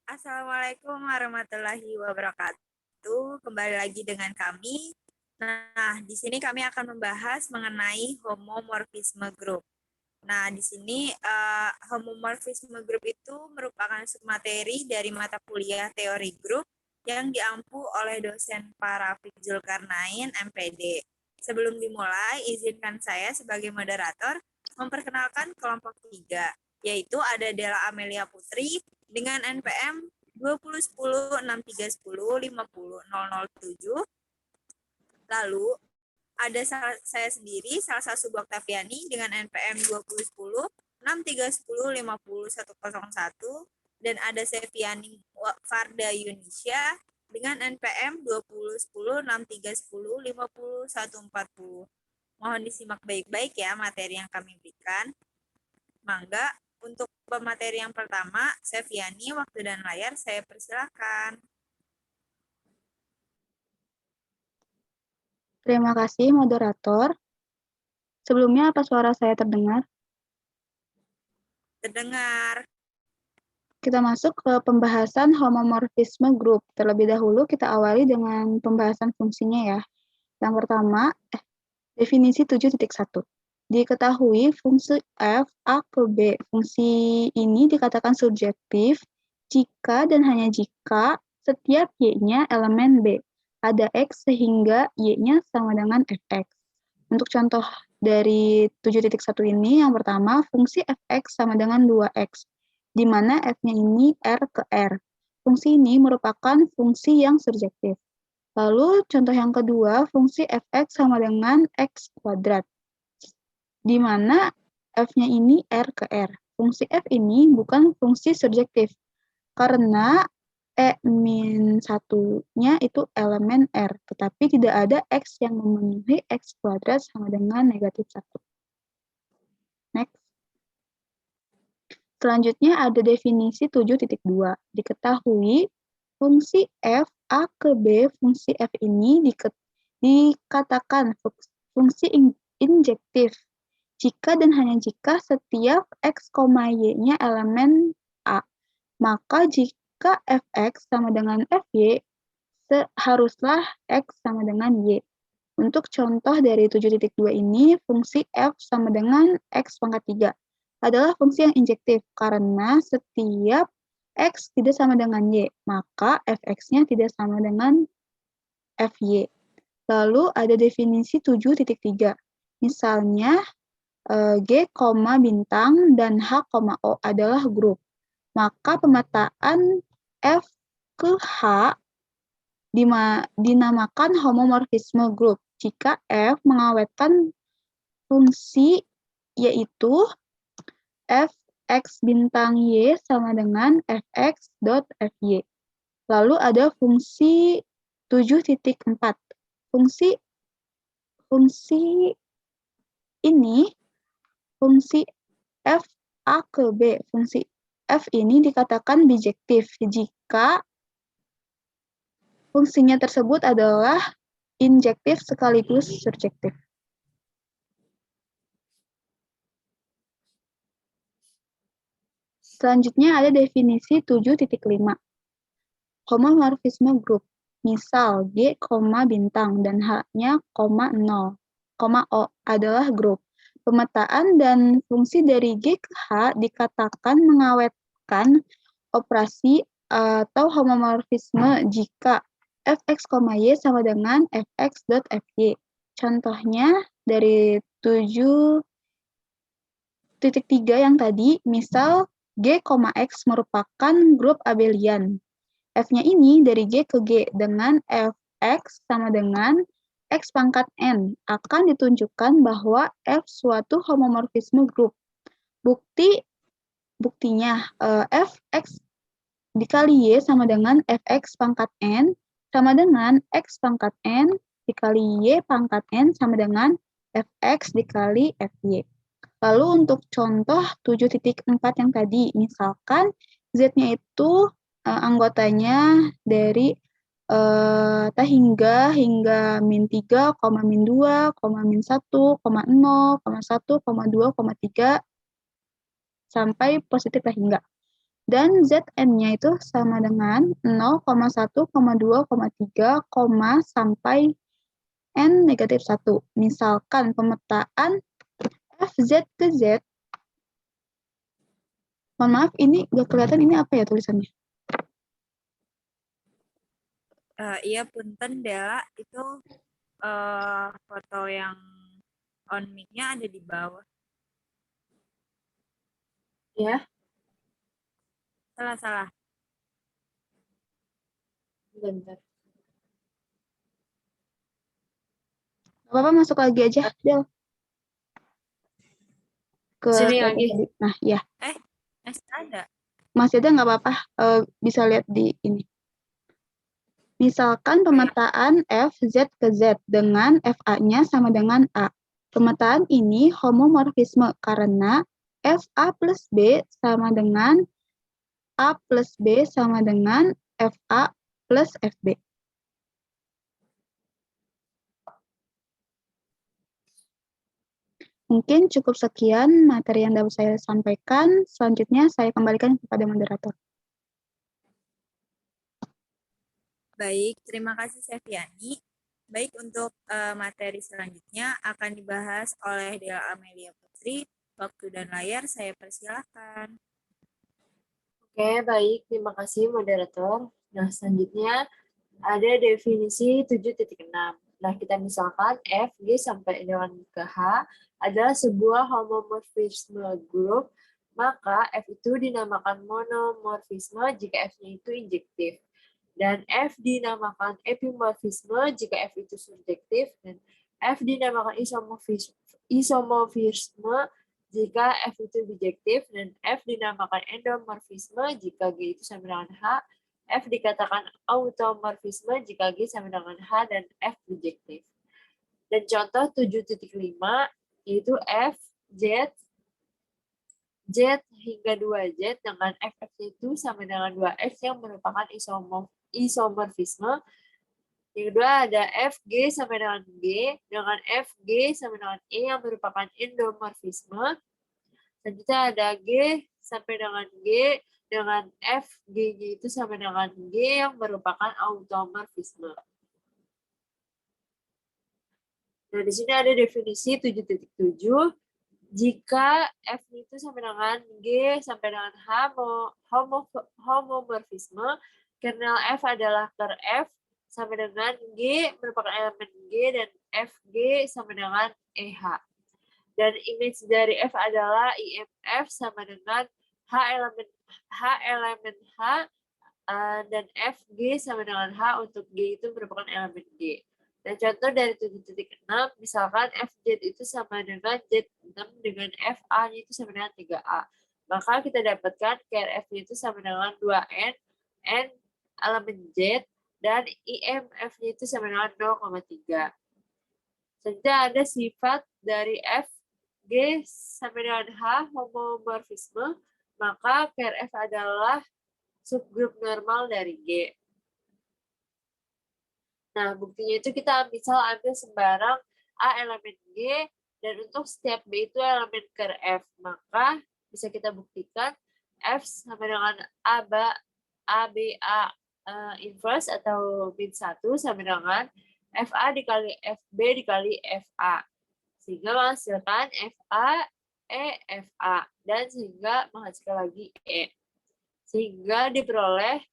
Assalamualaikum warahmatullahi wabarakatuh. Kembali lagi dengan kami. Nah, di sini kami akan membahas mengenai homomorfisme grup. Nah, di sini homomorfisme grup itu merupakan submateri dari mata kuliah teori grup yang diampu oleh dosen Parafiq Zulkarnain, MPD. Sebelum dimulai, izinkan saya sebagai moderator memperkenalkan kelompok 3, yaitu ada Della Amelia Putri dengan NPM 20106310500007. Lalu ada saya sendiri, salah satu Oktaviani dengan NPM 20106310500101, dan ada Seviani Farda Yunisha dengan NPM 20106310500140. Mohon disimak baik-baik ya materi yang kami berikan. Mangga, untuk pemateri yang pertama, Seviani, waktu dan layar saya persilakan. Terima kasih, moderator. Sebelumnya, apa suara saya terdengar? Terdengar. Kita masuk ke pembahasan homomorfisme grup. Terlebih dahulu, kita awali dengan pembahasan fungsinya ya. Yang pertama, definisi 7.1. Diketahui fungsi f a ke b. Fungsi ini dikatakan subjektif jika dan hanya jika setiap y-nya elemen b. Ada x sehingga y-nya sama dengan fx. Untuk contoh dari 7.1 ini, yang pertama, fungsi fx sama dengan 2x, di mana f-nya ini r ke r. Fungsi ini merupakan fungsi yang surjektif. Lalu, contoh yang kedua, fungsi fx sama dengan x kuadrat, di mana f-nya ini r ke r. Fungsi f ini bukan fungsi surjektif, karena E-1-nya itu elemen R, tetapi tidak ada X yang memenuhi X kuadrat sama dengan negatif 1. Next. Selanjutnya ada definisi 7.2. Diketahui fungsi f a ke b, fungsi f ini dikatakan fungsi injektif jika dan hanya jika setiap x, y-nya elemen a. Maka jika fx sama dengan fy, seharuslah x sama dengan y. Untuk contoh dari 7.2 ini, fungsi f sama dengan x pangkat 3 adalah fungsi yang injektif karena setiap x tidak sama dengan y, maka fx-nya tidak sama dengan fy. Lalu ada definisi 7.3. Misalnya, G, bintang, dan H, O adalah grup. Maka pemetaan F ke H dinamakan homomorfisme grup jika F mengawetkan fungsi yaitu fx bintang y sama dengan fx dot fy. Lalu ada fungsi 7.4. Fungsi ini, fungsi f a ke b, fungsi f ini dikatakan bijektif jika fungsinya tersebut adalah injektif sekaligus surjektif. Selanjutnya ada definisi 7.5. Homomorfisme grup. Misal G, bintang, dan H-nya, 0, O adalah grup. Pemetaan dan fungsi dari G ke H dikatakan mengawetkan operasi atau homomorfisme jika fx, y sama dengan fx dot fy. Contohnya dari 7.3 yang tadi, misal G, X merupakan grup abelian. F-nya ini dari G ke G dengan Fx sama dengan X pangkat N akan ditunjukkan bahwa F suatu homomorfisme grup. Buktinya Fx dikali Y sama dengan Fx pangkat N sama dengan X pangkat N dikali Y pangkat N sama dengan Fx dikali Fy. Lalu untuk contoh 7.4 yang tadi, misalkan Z-nya itu anggotanya dari hingga min 3, min 2, min 1, 0, 1, 2, 3, sampai positif hingga. Dan Zn-nya itu sama dengan 0,1, 2, 3, sampai N negatif 1. Misalkan pemetaan FZ ke Z. Mohon maaf, ini nggak kelihatan ini apa ya tulisannya? Iya, punten Dela, itu foto yang on mic-nya ada di bawah. Ya, Salah. bentar. Bapak masuk lagi aja, Del. Ke Sini lagi. Nah, ya. Masih ada. Masih ada nggak apa-apa, bisa lihat di ini. Misalkan pemetaan F, Z ke Z dengan FA-nya sama dengan A. Pemetaan ini homomorfisme karena FA plus B sama dengan A plus B sama dengan FA plus FB. Mungkin cukup sekian materi yang dapat saya sampaikan. Selanjutnya saya kembalikan kepada moderator. Baik, terima kasih Seviani. Baik, untuk materi selanjutnya akan dibahas oleh Dela Amelia Putri. Waktu dan layar saya persilahkan. Oke, baik. Terima kasih, moderator. Nah, selanjutnya ada definisi 7.6. Nah, kita misalkan F, G sampai dengan ke H adalah sebuah homomorfisme grup, maka F itu dinamakan monomorfisme jika F-nya itu injektif. Dan F dinamakan epimorfisme jika F itu surjektif, dan F dinamakan isomorfisme jika F itu bijektif, dan F dinamakan endomorfisme jika G itu sama dengan H. F dikatakan automorfisme jika G sama dengan H dan F bijektif. Dan contoh 7.5 yaitu F, Z, Z hingga 2Z dengan FF itu sama dengan 2X yang merupakan isomorfisme. Yang kedua ada FG sama dengan G dengan FG sama dengan E yang merupakan endomorfisme. Selanjutnya ada G sampai dengan G dengan FG itu sama dengan G yang merupakan automorfisme. Nah, di sini ada definisi 7.7. Jika F itu sama dengan G sampai dengan H homomorfisme, kernel F adalah ker F sama dengan G merupakan elemen G dan FG sama dengan EH. Dan image dari F adalah IMF sama dengan H elemen H dan FG sama dengan H untuk G itu merupakan elemen G. Dan contoh dari 7.6, misalkan FZ itu sama dengan Z6 dengan FA itu sama dengan 3A. Maka kita dapatkan KRF itu sama dengan 2N, N elemen Z, dan IMF-nya itu sama dengan 0,3. Selanjutnya ada sifat dari F, G sampai dengan H homomorfisme, maka KRF adalah subgrup normal dari G. Nah, buktinya itu kita ambil sembarang A elemen G, dan untuk setiap B itu elemen ker F. Maka bisa kita buktikan F sama dengan ABA inverse atau min 1 sama dengan FA dikali FB dikali FA. Sehingga menghasilkan FA, FA. Dan sehingga menghasilkan lagi E. Sehingga diperoleh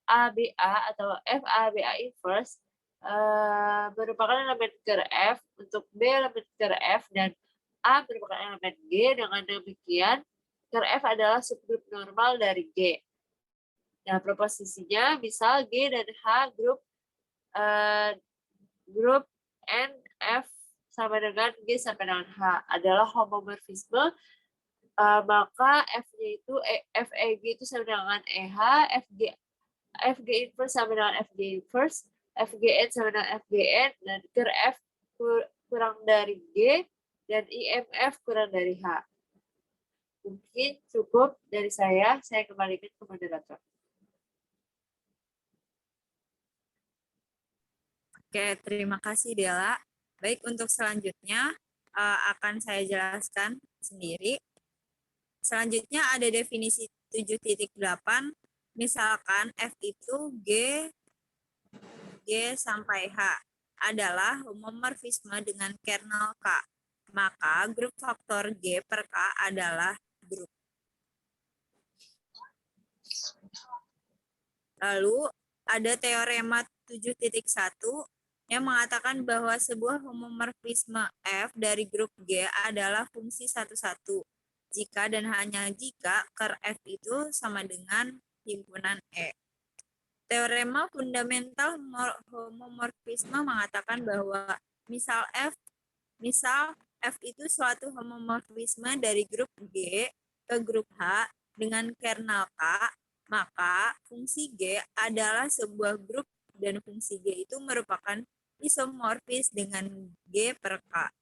FABA atau FABA inverse merupakan elemen ker F, untuk B elemen ker F, dan A merupakan elemen G. Dengan demikian, ker F adalah subgrup normal dari G. Nah, proposisinya misal G dan H grup N, F sama dengan G sampai dengan H adalah homomorfisme, maka F-nya itu FEG itu sama dengan EH, FG inverse sama dengan FG inverse, FGN sama dengan FGN, dan ker F kurang dari G, dan IMF kurang dari H. Mungkin cukup dari saya kembalikan ke moderator. Oke, terima kasih Dela. Baik, untuk selanjutnya akan saya jelaskan sendiri. Selanjutnya ada definisi 7.8, misalkan F itu G sampai H adalah homomorfisme dengan kernel K, maka grup faktor G per K adalah grup. Lalu ada teorema 7.1 yang mengatakan bahwa sebuah homomorfisme F dari grup G adalah fungsi satu-satu jika dan hanya jika ker F itu sama dengan himpunan E. Teorema fundamental homomorfisme mengatakan bahwa misal F itu suatu homomorfisme dari grup G ke grup H dengan kernel K, maka fungsi G adalah sebuah grup dan fungsi G itu merupakan isomorfis dengan G per K.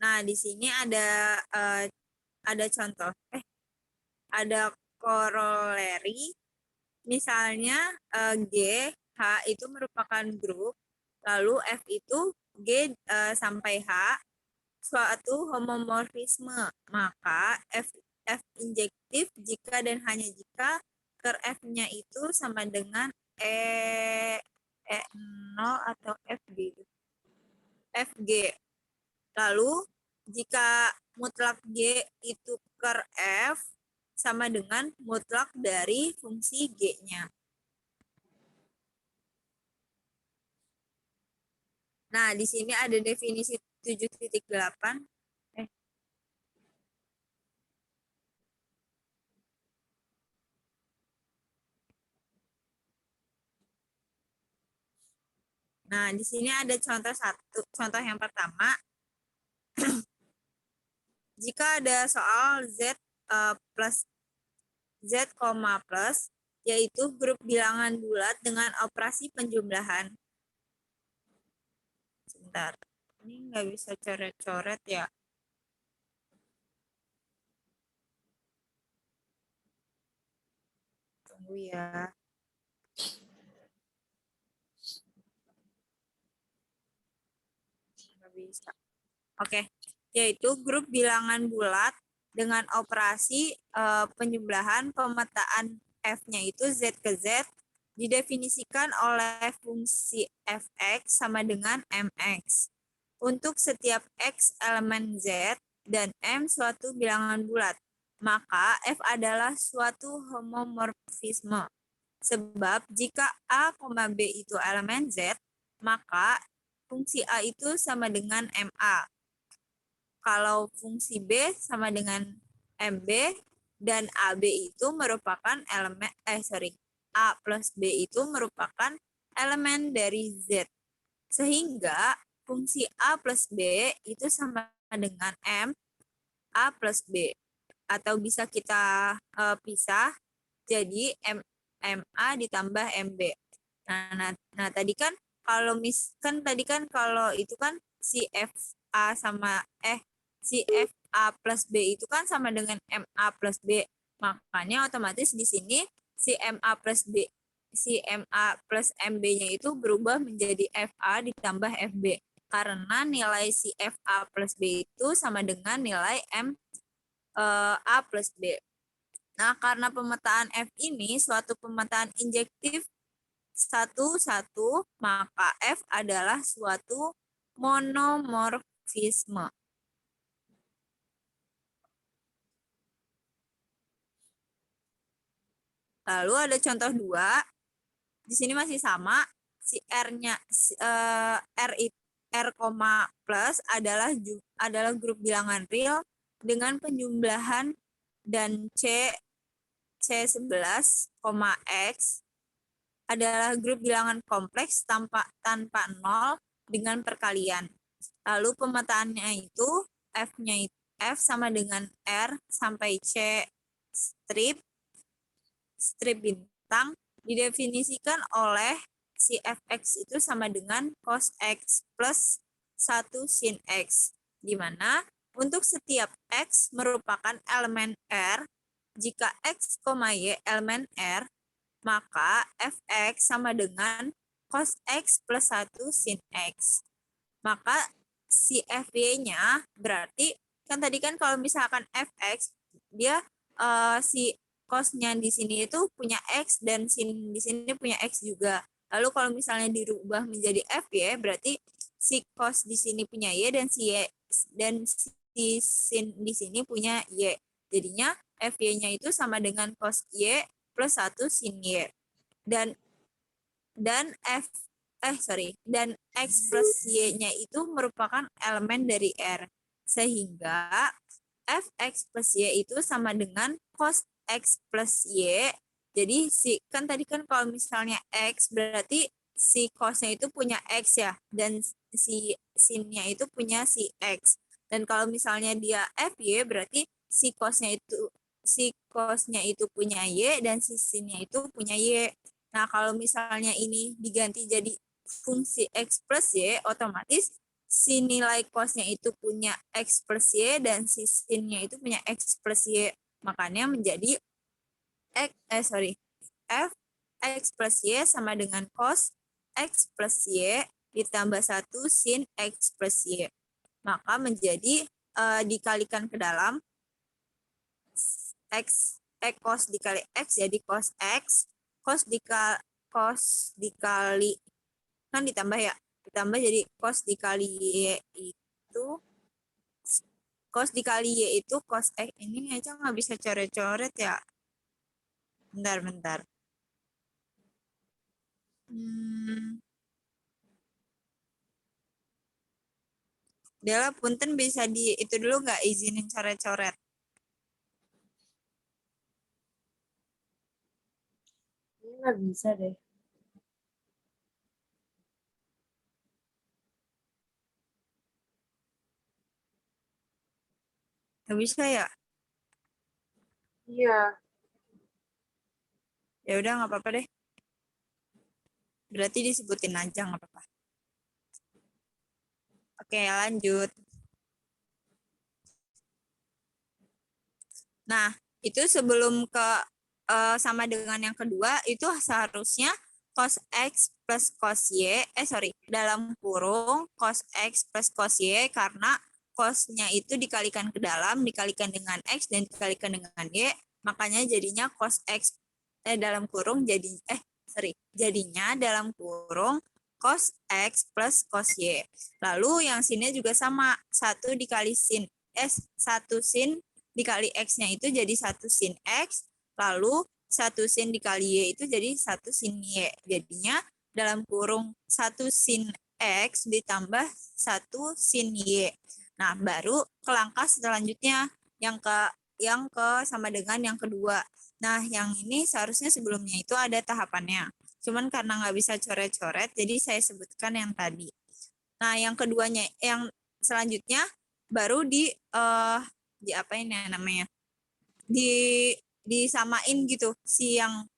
Nah, di sini ada contoh, ada koroleri. Misalnya G, H itu merupakan grup, lalu F itu G sampai H suatu homomorfisme, maka F injektif jika dan hanya jika ker F-nya itu sama dengan E0 atau FG. Lalu jika mutlak G itu ker F sama dengan mutlak dari fungsi G-nya. Nah, di sini ada definisi 7.8. Nah, di sini ada contoh yang pertama. Jika ada soal Z plus Z, plus, yaitu grup bilangan bulat dengan operasi penjumlahan. Sebentar, ini nggak bisa coret-coret ya. Tunggu ya. Nggak bisa. Oke, yaitu grup bilangan bulat dengan operasi penjumlahan pemetaan F-nya itu Z ke Z didefinisikan oleh fungsi Fx sama dengan Mx. Untuk setiap X elemen Z dan M suatu bilangan bulat, maka F adalah suatu homomorfisme. Sebab jika A, B itu elemen Z, maka fungsi A itu sama dengan MA. Kalau fungsi B sama dengan MB dan AB itu merupakan elemen A plus B itu merupakan elemen dari Z. Sehingga fungsi A plus B itu sama dengan M A plus B. Atau bisa kita pisah jadi MA ditambah MB. Nah, tadi kan kalau kalau itu kan si FA sama si FA plus B itu kan sama dengan MA plus B. Makanya otomatis di sini si MA plus MB-nya itu berubah menjadi FA ditambah FB. Karena nilai si FA plus B itu sama dengan nilai A plus B. Nah, karena pemetaan F ini suatu pemetaan injektif satu-satu, maka F adalah suatu monomorfisme. Lalu ada contoh 2. Di sini masih sama. Si R-nya R, plus adalah grup bilangan real dengan penjumlahan dan C11, X adalah grup bilangan kompleks tanpa nol dengan perkalian. Lalu pemetaannya itu F-nya F sama dengan R sampai C strip bintang didefinisikan oleh si Fx itu sama dengan cos X plus 1 sin X, di mana untuk setiap X merupakan elemen R, jika X, Y elemen R, maka Fx sama dengan cos X plus 1 sin X. maka si FY-nya berarti kan tadi kan kalau misalkan FX dia si cos-nya di sini itu punya X dan sin di sini punya X juga. Lalu kalau misalnya dirubah menjadi FY berarti si cos di sini punya Y dan si sin di sini punya Y. Jadinya FY-nya itu sama dengan cos Y plus 1 sin Y. Dan dan X plus Y-nya itu merupakan elemen dari R. Sehingga Fx plus Y itu sama dengan cos X plus Y. Jadi kan tadi kan kalau misalnya X berarti si cosnya itu punya X ya. Dan si sin-nya itu punya si X. Dan kalau misalnya dia Fy berarti si cosnya itu punya Y dan si sin-nya itu punya Y. Nah, kalau misalnya ini diganti jadi fungsi X plus Y, otomatis si nilai cos-nya itu punya X plus Y dan si sin-nya itu punya X plus Y. Makanya menjadi F X plus Y sama dengan cos X plus Y ditambah 1 sin X plus Y. Maka menjadi dikalikan ke dalam cos dikali X jadi cos X, cos dikali kan ditambah ya, ditambah jadi cos dikali Y itu cos dikali Y itu cos X. Ini aja nggak bisa coret-coret ya. Bentar. Dela punten bisa di itu dulu nggak izinin coret-coret. Ini nggak bisa deh. Nggak bisa ya? Iya. Ya udah nggak apa-apa deh. Berarti disebutin aja nggak apa-apa. Oke, lanjut. Nah, itu sebelum ke sama dengan yang kedua, itu seharusnya cos X plus cos Y, dalam kurung cos X plus cos Y, karena cosnya itu dikalikan ke dalam, dikalikan dengan X, dan dikalikan dengan Y, makanya jadinya cos X dalam kurung jadinya dalam kurung cos X plus cos Y. Lalu yang sinnya juga sama, 1 dikali sin, 1 sin dikali X-nya itu jadi 1 sin X, lalu 1 sin dikali Y itu jadi 1 sin Y. Jadinya dalam kurung 1 sin X ditambah 1 sin Y. Nah, baru ke langkah selanjutnya yang ke sama dengan yang kedua. Nah, yang ini seharusnya sebelumnya itu ada tahapannya. Cuman karena nggak bisa coret-coret, jadi saya sebutkan yang tadi. Nah, yang keduanya, yang selanjutnya baru di apa ini namanya, disamain gitu si yang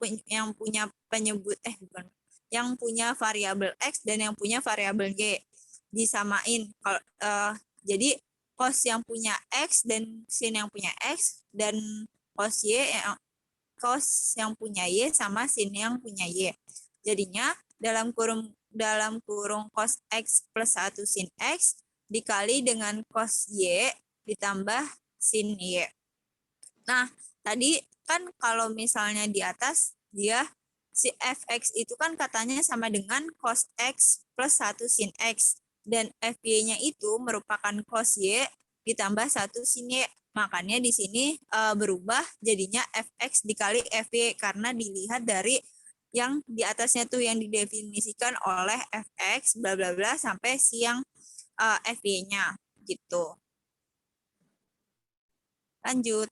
punya penyebut bukan, yang punya variabel X dan yang punya variabel Y disamain. Kalau jadi cos yang punya X dan sin yang punya X dan cos yang punya Y sama sin yang punya Y. Jadinya dalam kurung cos X plus 1 sin X dikali dengan cos Y ditambah sin Y. Nah, tadi kan kalau misalnya di atas dia si fx itu kan katanya sama dengan cos X plus 1 sin X. Dan FY-nya itu merupakan cos Y ditambah 1 sin Y. Makanya di sini berubah jadinya fx dikali FY karena dilihat dari yang di atasnya tuh yang didefinisikan oleh fx bla bla bla sampai si yang FY-nya gitu. Lanjut.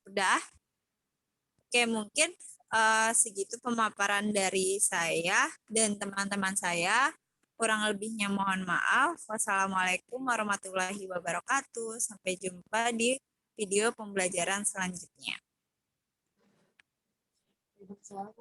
Udah? Oke, mungkin segitu pemaparan dari saya dan teman-teman saya. Kurang lebihnya mohon maaf. Wassalamualaikum warahmatullahi wabarakatuh. Sampai jumpa di video pembelajaran selanjutnya.